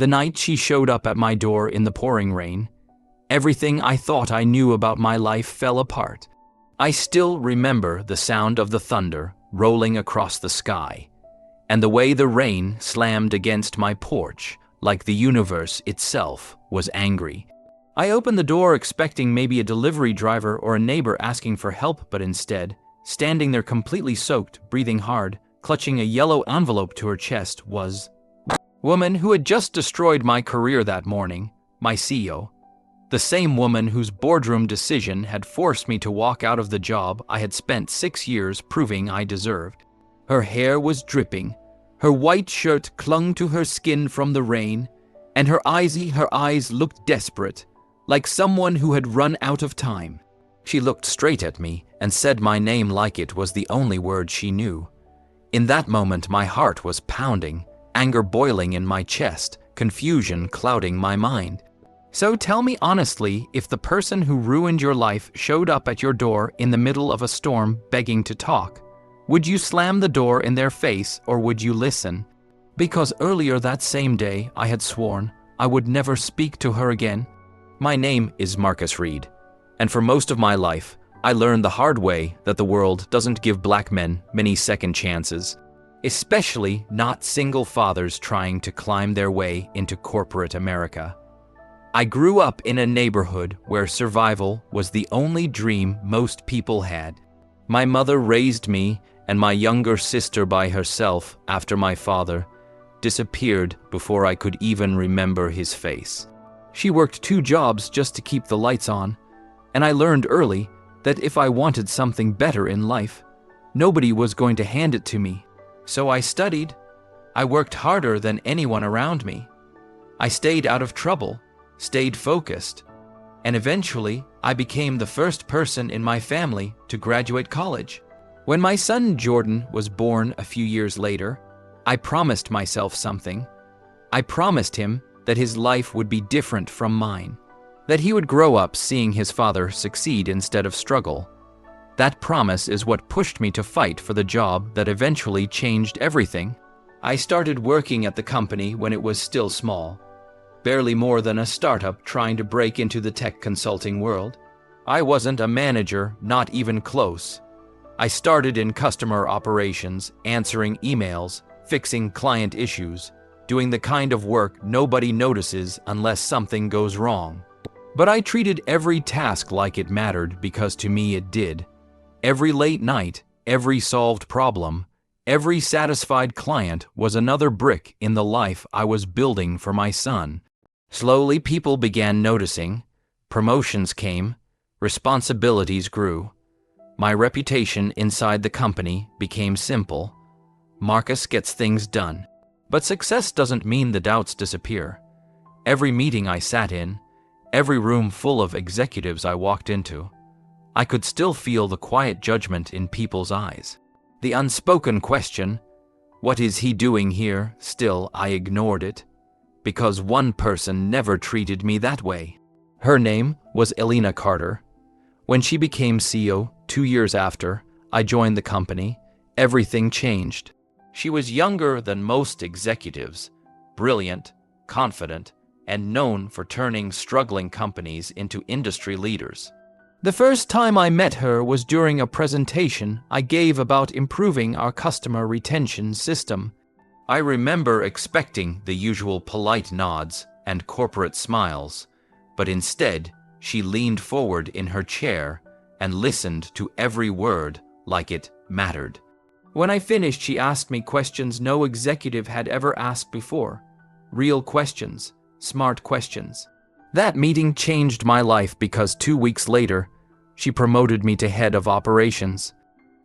The night she showed up at my door in the pouring rain, everything I thought I knew about my life fell apart. I still remember the sound of the thunder rolling across the sky, and the way the rain slammed against my porch like the universe itself was angry. I opened the door expecting maybe a delivery driver or a neighbor asking for help, but instead, standing there completely soaked, breathing hard, clutching a yellow envelope to her chest was a woman who had just destroyed my career that morning, my CEO. The same woman whose boardroom decision had forced me to walk out of the job I had spent 6 years proving I deserved. Her hair was dripping, her white shirt clung to her skin from the rain, and her eyes looked desperate, like someone who had run out of time. She looked straight at me and said my name like it was the only word she knew. In that moment, my heart was pounding, anger boiling in my chest, confusion clouding my mind. So tell me honestly, if the person who ruined your life showed up at your door in the middle of a storm begging to talk, would you slam the door in their face or would you listen? Because earlier that same day I had sworn I would never speak to her again. My name is Marcus Reed, and for most of my life, I learned the hard way that the world doesn't give black men many second chances, especially not single fathers trying to climb their way into corporate America. I grew up in a neighborhood where survival was the only dream most people had. My mother raised me and my younger sister by herself after my father disappeared before I could even remember his face. She worked 2 jobs just to keep the lights on, and I learned early that if I wanted something better in life, nobody was going to hand it to me. So I studied. I worked harder than anyone around me. I stayed out of trouble, stayed focused, and eventually I became the first person in my family to graduate college. When my son Jordan was born a few years later, I promised myself something. I promised him that his life would be different from mine, that he would grow up seeing his father succeed instead of struggle. That promise is what pushed me to fight for the job that eventually changed everything. I started working at the company when it was still small, barely more than a startup trying to break into the tech consulting world. I wasn't a manager, not even close. I started in customer operations, answering emails, fixing client issues, doing the kind of work nobody notices unless something goes wrong. But I treated every task like it mattered because to me it did. Every late night, every solved problem, every satisfied client was another brick in the life I was building for my son. Slowly, people began noticing. Promotions came. Responsibilities grew. My reputation inside the company became simple. Marcus gets things done. But success doesn't mean the doubts disappear. Every meeting I sat in, every room full of executives I walked into, I could still feel the quiet judgment in people's eyes. The unspoken question, what is he doing here? Still, I ignored it, because one person never treated me that way. Her name was Elena Carter. When she became CEO 2 years after I joined the company, everything changed. She was younger than most executives, brilliant, confident, and known for turning struggling companies into industry leaders. The first time I met her was during a presentation I gave about improving our customer retention system. I remember expecting the usual polite nods and corporate smiles, but instead, she leaned forward in her chair and listened to every word like it mattered. When I finished, she asked me questions no executive had ever asked before. Real questions, smart questions. That meeting changed my life because 2 weeks later, she promoted me to head of operations.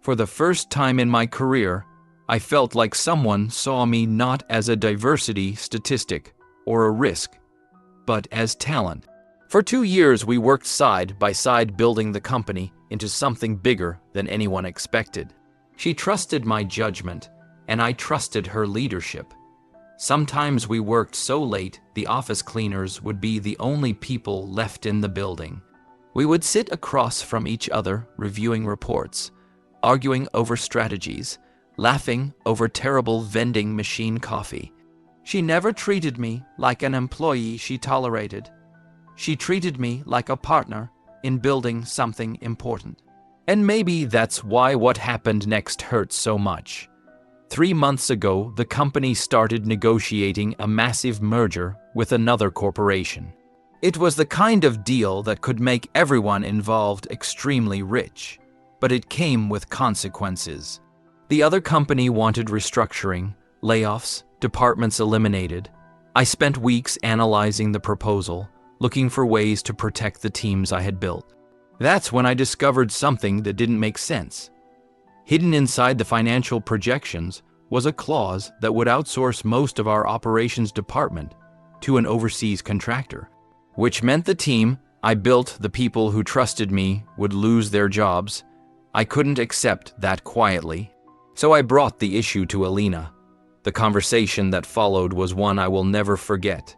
For the first time in my career, I felt like someone saw me not as a diversity statistic or a risk, but as talent. For 2 years, we worked side by side building the company into something bigger than anyone expected. She trusted my judgment, and I trusted her leadership. Sometimes we worked so late, the office cleaners would be the only people left in the building. We would sit across from each other, reviewing reports, arguing over strategies, laughing over terrible vending machine coffee. She never treated me like an employee she tolerated. She treated me like a partner in building something important. And maybe that's why what happened next hurt so much. 3 months ago, the company started negotiating a massive merger with another corporation. It was the kind of deal that could make everyone involved extremely rich, but it came with consequences. The other company wanted restructuring, layoffs, departments eliminated. I spent weeks analyzing the proposal, looking for ways to protect the teams I had built. That's when I discovered something that didn't make sense. Hidden inside the financial projections was a clause that would outsource most of our operations department to an overseas contractor, which meant the team I built, the people who trusted me, would lose their jobs. I couldn't accept that quietly, so I brought the issue to Alina. The conversation that followed was one I will never forget.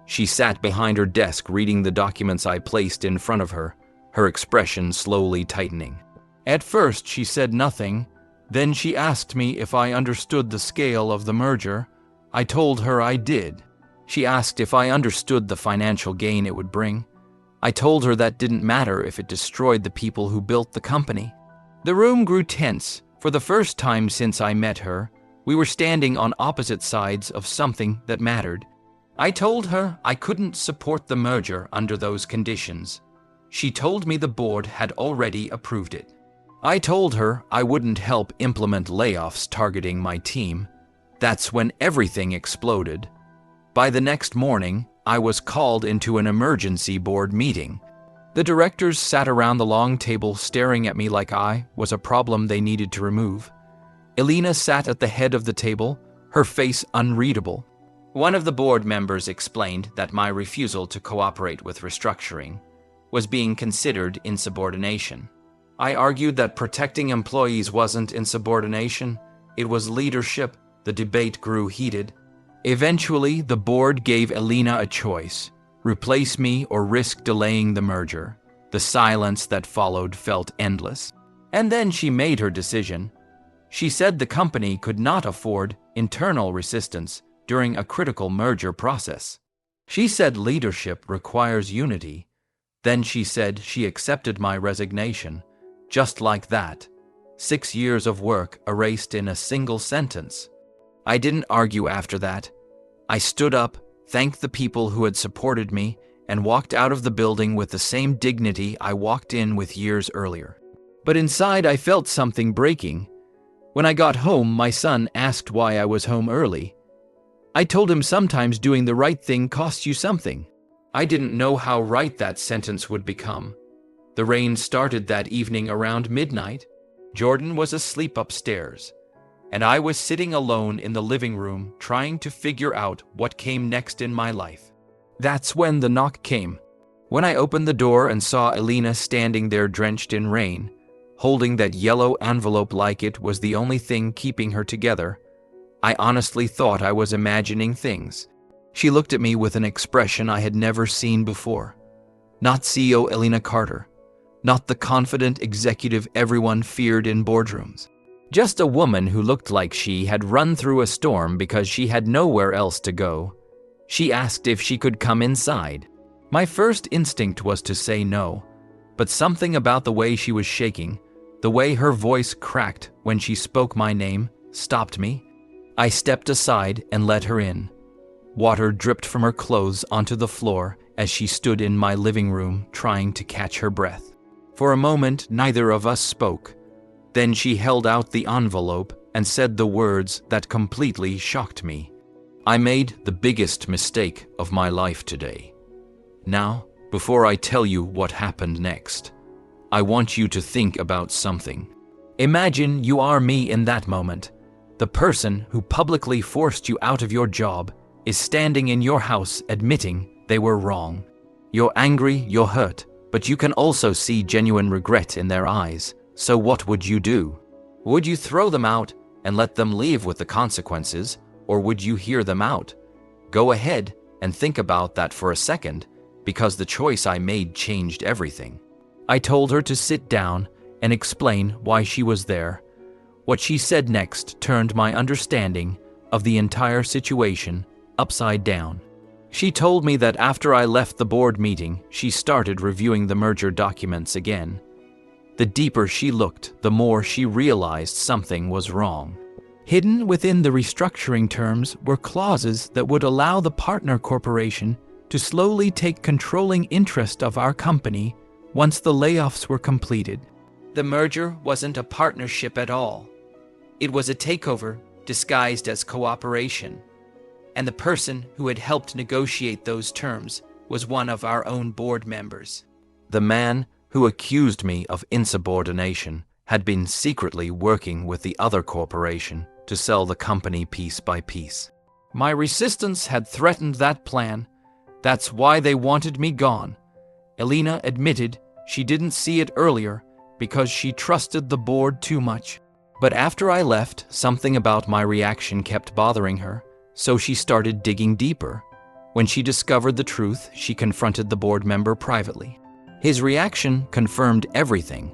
She sat behind her desk reading the documents I placed in front of her, her expression slowly tightening. At first, she said nothing. Then she asked me if I understood the scale of the merger. I told her I did. She asked if I understood the financial gain it would bring. I told her that didn't matter if it destroyed the people who built the company. The room grew tense. For the first time since I met her, we were standing on opposite sides of something that mattered. I told her I couldn't support the merger under those conditions. She told me the board had already approved it. I told her I wouldn't help implement layoffs targeting my team. That's when everything exploded. By the next morning, I was called into an emergency board meeting. The directors sat around the long table staring at me like I was a problem they needed to remove. Alina sat at the head of the table, her face unreadable. One of the board members explained that my refusal to cooperate with restructuring was being considered insubordination. I argued that protecting employees wasn't insubordination, it was leadership. The debate grew heated. Eventually, the board gave Alina a choice: replace me or risk delaying the merger. The silence that followed felt endless. And then she made her decision. She said the company could not afford internal resistance during a critical merger process. She said leadership requires unity. Then she said she accepted my resignation. Just like that. 6 years of work erased in a single sentence. I didn't argue after that. I stood up, thanked the people who had supported me, and walked out of the building with the same dignity I walked in with years earlier. But inside I felt something breaking. When I got home, my son asked why I was home early. I told him sometimes doing the right thing costs you something. I didn't know how right that sentence would become. The rain started that evening around midnight. Jordan was asleep upstairs, and I was sitting alone in the living room trying to figure out what came next in my life. That's when the knock came. When I opened the door and saw Alina standing there drenched in rain, holding that yellow envelope like it was the only thing keeping her together, I honestly thought I was imagining things. She looked at me with an expression I had never seen before. Not CEO Alina Carter. Not the confident executive everyone feared in boardrooms. Just a woman who looked like she had run through a storm because she had nowhere else to go. She asked if she could come inside. My first instinct was to say no, but something about the way she was shaking, the way her voice cracked when she spoke my name, stopped me. I stepped aside and let her in. Water dripped from her clothes onto the floor as she stood in my living room trying to catch her breath. For a moment, neither of us spoke. Then she held out the envelope and said the words that completely shocked me. I made the biggest mistake of my life today. Now, before I tell you what happened next, I want you to think about something. Imagine you are me in that moment. The person who publicly forced you out of your job is standing in your house admitting they were wrong. You're angry, you're hurt, but you can also see genuine regret in their eyes. So what would you do? Would you throw them out and let them leave with the consequences, or would you hear them out? Go ahead and think about that for a second, because the choice I made changed everything. I told her to sit down and explain why she was there. What she said next turned my understanding of the entire situation upside down. She told me that after I left the board meeting, she started reviewing the merger documents again. The deeper she looked, the more she realized something was wrong. Hidden within the restructuring terms were clauses that would allow the partner corporation to slowly take controlling interest of our company once the layoffs were completed. The merger wasn't a partnership at all. It was a takeover disguised as cooperation, and the person who had helped negotiate those terms was one of our own board members. The man who accused me of insubordination had been secretly working with the other corporation to sell the company piece by piece. My resistance had threatened that plan. That's why they wanted me gone. Elena admitted she didn't see it earlier because she trusted the board too much. But after I left, something about my reaction kept bothering her, so she started digging deeper. When she discovered the truth, she confronted the board member privately. His reaction confirmed everything.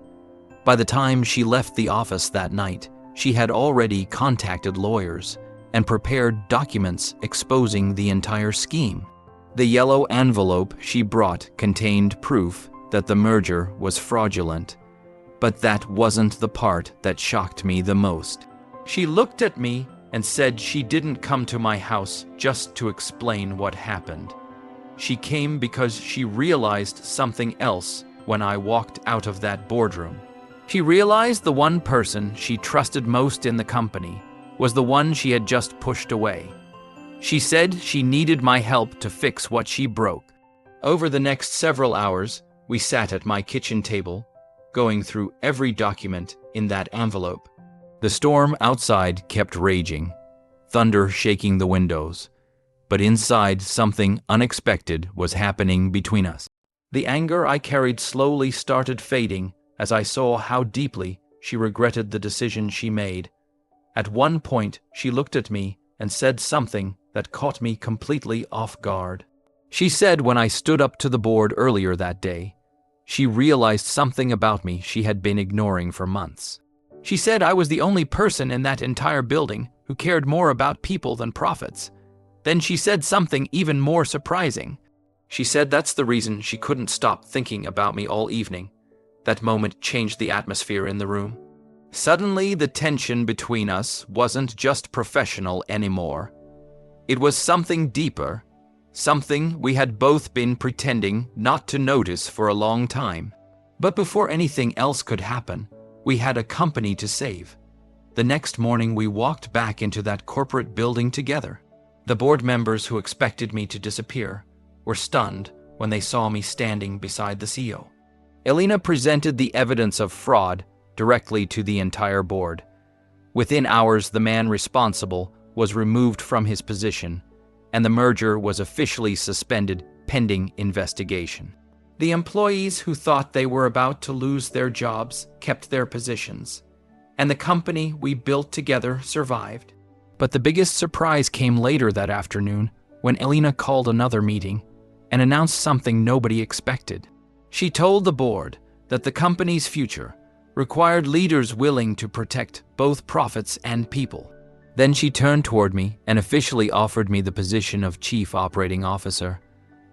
By the time she left the office that night, she had already contacted lawyers and prepared documents exposing the entire scheme. The yellow envelope she brought contained proof that the merger was fraudulent. But that wasn't the part that shocked me the most. She looked at me and said she didn't come to my house just to explain what happened. She came because she realized something else when I walked out of that boardroom. She realized the one person she trusted most in the company was the one she had just pushed away. She said she needed my help to fix what she broke. Over the next several hours, we sat at my kitchen table, going through every document in that envelope. The storm outside kept raging, thunder shaking the windows, but inside something unexpected was happening between us. The anger I carried slowly started fading as I saw how deeply she regretted the decision she made. At one point, she looked at me and said something that caught me completely off guard. She said when I stood up to the board earlier that day, she realized something about me she had been ignoring for months. She said I was the only person in that entire building who cared more about people than profits. Then she said something even more surprising. She said that's the reason she couldn't stop thinking about me all evening. That moment changed the atmosphere in the room. Suddenly, the tension between us wasn't just professional anymore. It was something deeper, something we had both been pretending not to notice for a long time. But before anything else could happen, we had a company to save. The next morning, we walked back into that corporate building together. The board members who expected me to disappear were stunned when they saw me standing beside the CEO. Elena presented the evidence of fraud directly to the entire board. Within hours, the man responsible was removed from his position, and the merger was officially suspended pending investigation. The employees who thought they were about to lose their jobs kept their positions, and the company we built together survived. But the biggest surprise came later that afternoon when Elena called another meeting and announced something nobody expected. She told the board that the company's future required leaders willing to protect both profits and people. Then she turned toward me and officially offered me the position of Chief Operating Officer.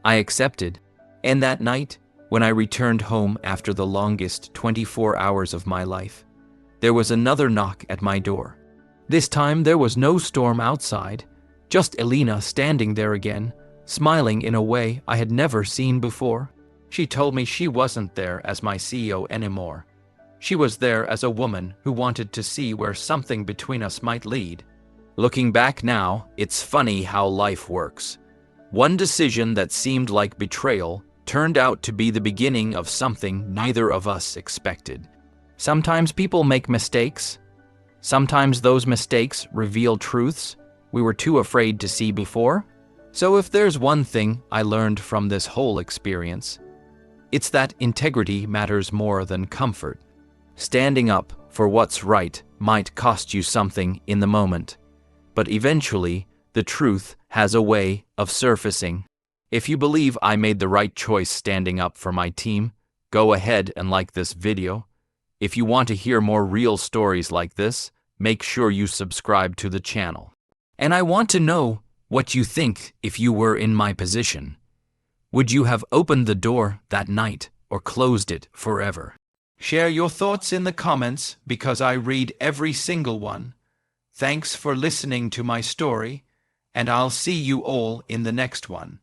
I accepted, and that night, when I returned home after the longest 24 hours of my life, there was another knock at my door. This time there was no storm outside, just Elena standing there again, smiling in a way I had never seen before. She told me she wasn't there as my CEO anymore. She was there as a woman who wanted to see where something between us might lead. Looking back now, it's funny how life works. One decision that seemed like betrayal turned out to be the beginning of something neither of us expected. Sometimes people make mistakes. Sometimes those mistakes reveal truths we were too afraid to see before. So if there's one thing I learned from this whole experience, it's that integrity matters more than comfort. Standing up for what's right might cost you something in the moment, but eventually the truth has a way of surfacing. If you believe I made the right choice standing up for my team, go ahead and like this video. If you want to hear more real stories like this, make sure you subscribe to the channel. And I want to know, what you think if you were in my position. Would you have opened the door that night or closed it forever? Share your thoughts in the comments because I read every single one. Thanks for listening to my story, and I'll see you all in the next one.